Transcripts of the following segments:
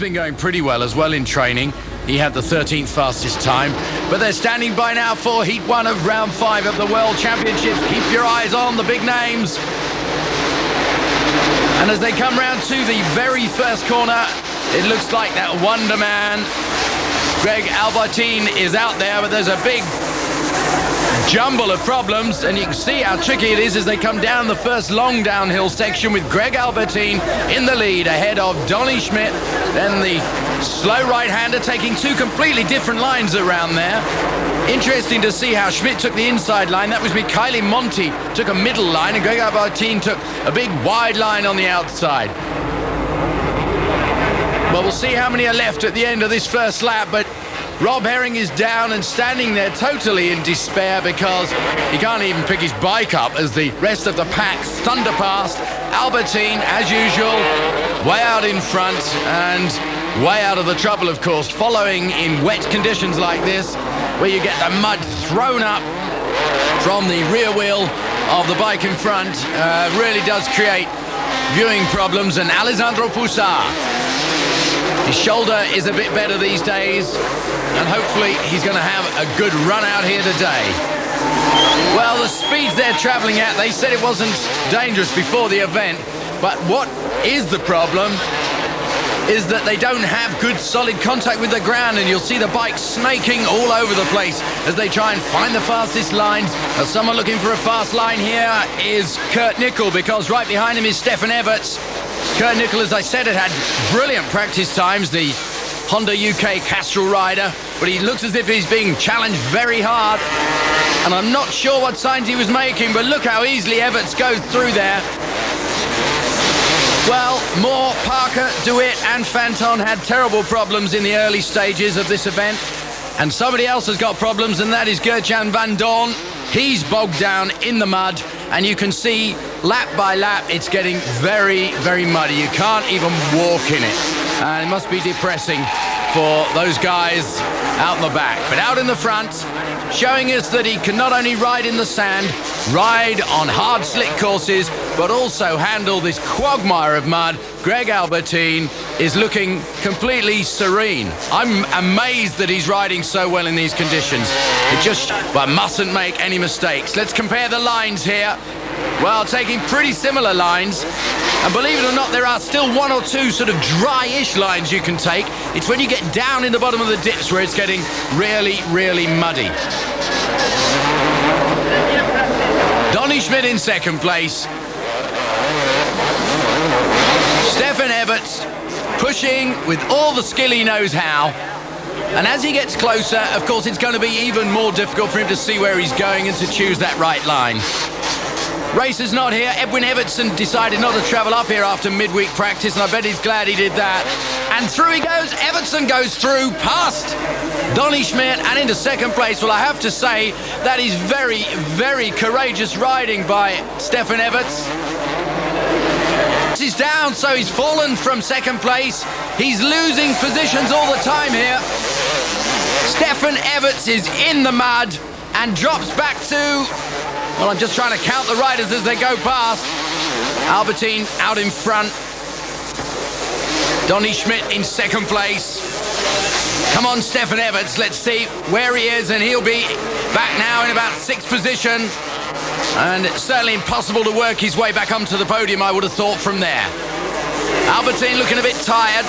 been going pretty well as well in training. He had the 13th fastest time. But they're standing by now for Heat 1 of Round 5 of the World Championships. Keep your eyes on the big names. And as they come round to the very first corner, it looks like that Wonder Man, Greg Albertine, is out there, but there's a big jumble of problems, and you can see how tricky it is as they come down the first long downhill section with Greg Albertine in the lead ahead of Donny Schmidt, then the slow right-hander taking two completely different lines around there. Interesting to see how Schmidt took the inside line. That was Michele Monti took a middle line, and Greg Albertine took a big wide line on the outside. Well, we'll see how many are left at the end of this first lap, but Rob Herring is down and standing there totally in despair because he can't even pick his bike up as the rest of the pack thunder past. Albertine, as usual, way out in front and way out of the trouble, of course, following in wet conditions like this, where you get the mud thrown up from the rear wheel of the bike in front, really does create viewing problems. And Alessandro Pussar, his shoulder is a bit better these days, and hopefully he's going to have a good run out here today. Well, the speeds they're traveling at, they said it wasn't dangerous before the event, but what is the problem is that they don't have good solid contact with the ground, and you'll see the bike snaking all over the place as they try and find the fastest lines. Now, someone looking for a fast line here is Kurt Nickel, because right behind him is Stefan Everts. Kurt Nickel, as I said, had brilliant practice times, the Honda UK Castrol rider, but he looks as if he's being challenged very hard, and I'm not sure what signs he was making, but look how easily Everts goes through there. Well, Moore, Parker, DeWitt and Fanton had terrible problems in the early stages of this event, and somebody else has got problems, and that is Gertjan van Dorn. He's bogged down in the mud, and you can see lap by lap it's getting very, very muddy. You can't even walk in it, and it must be depressing for those guys out in the back. But out in the front, showing us that he can not only ride in the sand, ride on hard slick courses, but also handle this quagmire of mud. Greg Albertine is looking completely serene. I'm amazed that he's riding so well in these conditions. It just mustn't make any mistakes. Let's compare the lines here. Well, taking pretty similar lines, and believe it or not, there are still one or two sort of dry-ish lines you can take. It's when you get down in the bottom of the dips where it's getting really, really muddy. Donny Schmidt in second place. Stefan Everts pushing with all the skill he knows how. And as he gets closer, of course, it's going to be even more difficult for him to see where he's going and to choose that right line. Racer's not here. Edwin Evertson decided not to travel up here after midweek practice, and I bet he's glad he did that. And through he goes. Evertson goes through past Donny Schmidt and into second place. Well, I have to say that is very, very courageous riding by Stefan Everts. He's down, so he's fallen from second place. He's losing positions all the time here. Stefan Everts is in the mud and drops back to... Well, I'm just trying to count the riders as they go past. Albertine out in front. Donny Schmidt in second place. Come on, Stefan Everts, let's see where he is, and he'll be back now in about sixth position. And it's certainly impossible to work his way back onto the podium, I would have thought, from there. Albertine looking a bit tired,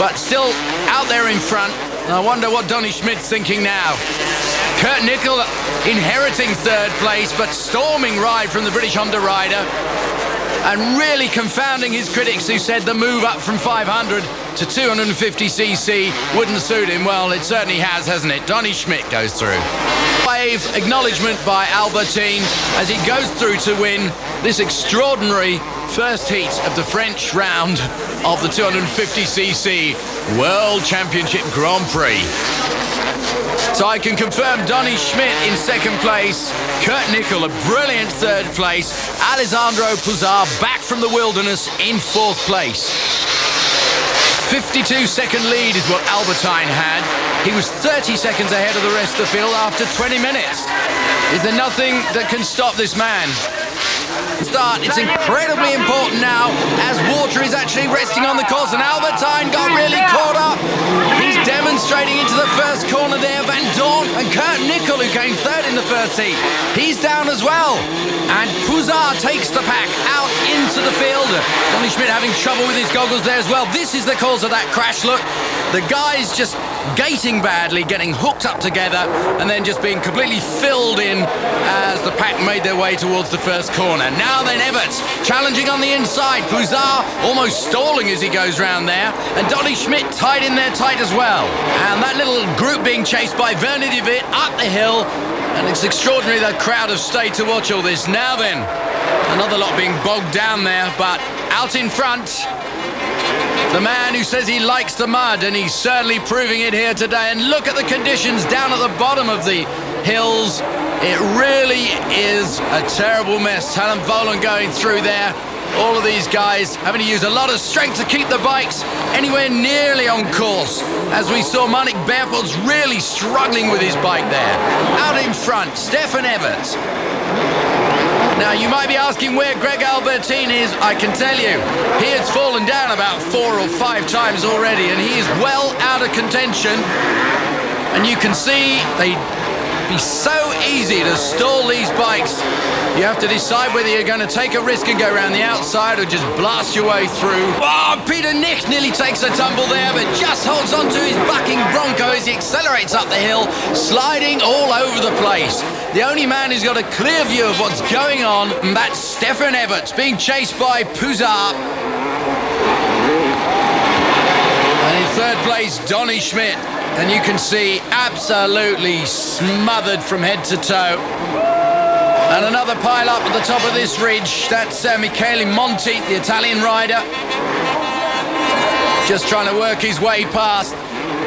but still out there in front. And I wonder what Donny Schmidt's thinking now. Kurt Nickel inheriting third place, but storming ride from the British Honda rider, and really confounding his critics who said the move up from 500 to 250cc wouldn't suit him. Well, it certainly has, hasn't it? Donny Schmidt goes through. Wave acknowledgement by Albertine as he goes through to win this extraordinary first heat of the French round of the 250cc World Championship Grand Prix. So I can confirm Donny Schmidt in second place, Kurt Nickel a brilliant third place, Alessandro Pussar back from the wilderness in fourth place. 52-second lead is what Albertine had. He was 30 seconds ahead of the rest of the field after 20 minutes. Is there nothing that can stop this man? It's incredibly important now as water is actually resting on the course, and Albertine got really caught up. He's demonstrating into the first corner there. Van Dorn and Kurt Nickel, who came third in the first heat, he's down as well. And Pouzard takes the pack out into the field. Donny Schmidt having trouble with his goggles there as well. This is the cause of that crash, look. The guys just gating badly, getting hooked up together, and then just being completely filled in as the pack made their way towards the first corner. Now then, Everts challenging on the inside. Pouzard almost stalling as he goes round there, and Donny Schmidt tied in there tight as well. And that little group being chased by Vernet de Witt up the hill, and it's extraordinary the crowd have stayed to watch all this. Now then, another lot being bogged down there, but out in front, the man who says he likes the mud, and he's certainly proving it here today. And look at the conditions down at the bottom of the hills. It really is a terrible mess. Helen Volan going through there. All of these guys having to use a lot of strength to keep the bikes anywhere nearly on course. As we saw, Monique Barefoot's really struggling with his bike there. Out in front, Stefan Everts. Now, you might be asking where Greg Albertine is. I can tell you, he has fallen down about 4 or 5 times already, and he is well out of contention. And you can see they'd be so easy to stall these bikes. You have to decide whether you're going to take a risk and go around the outside or just blast your way through. Oh, Peter Nix nearly takes a tumble there, but just holds onto his bucking Bronco as he accelerates up the hill, sliding all over the place. The only man who's got a clear view of what's going on, and that's Stefan Everts being chased by Pouzard. And in third place, Donny Schmidt. And you can see absolutely smothered from head to toe. And another pile up at the top of this ridge. That's Michele Monti, the Italian rider. Just trying to work his way past.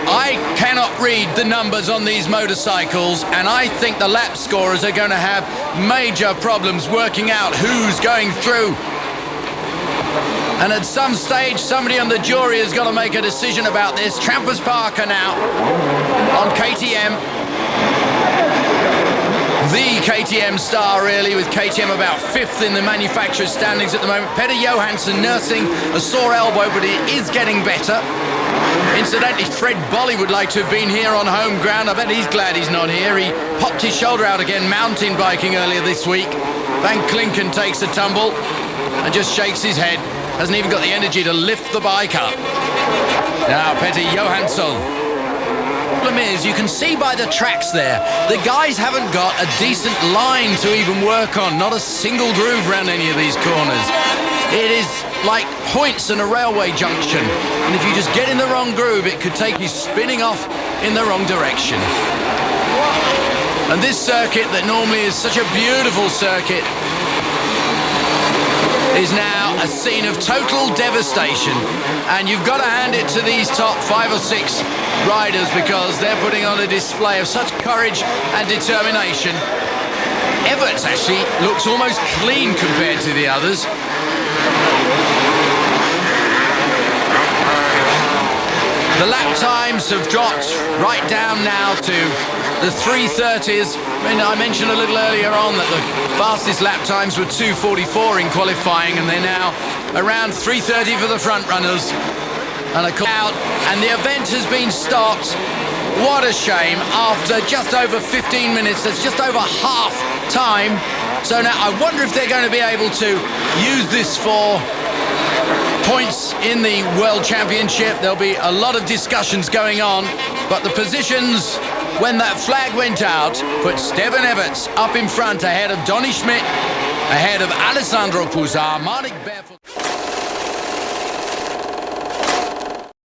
I cannot read the numbers on these motorcycles, and I think the lap scorers are going to have major problems working out who's going through. And at some stage, somebody on the jury has got to make a decision about this. Trampers Parker now on KTM. The KTM star, really, with KTM about 5th in the manufacturer's standings at the moment. Petter Johansson nursing a sore elbow, but it is getting better. Incidentally, Fred Bolly would like to have been here on home ground. I bet he's glad he's not here. He popped his shoulder out again mountain biking earlier this week. Van Klinken takes a tumble and just shakes his head. Hasn't even got the energy to lift the bike up. Now, Petter Johansson. The problem is, you can see by the tracks there, the guys haven't got a decent line to even work on. Not a single groove around any of these corners. It is like points in a railway junction. And if you just get in the wrong groove, it could take you spinning off in the wrong direction. And this circuit that normally is such a beautiful circuit is now a scene of total devastation, and you've got to hand it to these top 5 or 6 riders because they're putting on a display of such courage and determination. Everts actually looks almost clean compared to the others. The lap times have dropped right down now to the 3:30s. I mentioned a little earlier on that the fastest lap times were 2:44 in qualifying, and they're now around 3:30 for the front runners. And a call out, and the event has been stopped. What a shame. After just over 15 minutes, that's just over half time. So now I wonder if they're going to be able to use this for points in the World Championship. There'll be a lot of discussions going on, but the positions when that flag went out put Stefan Everts up in front ahead of Donny Schmidt, ahead of Alessandro Pouzard, Monique Barefoot.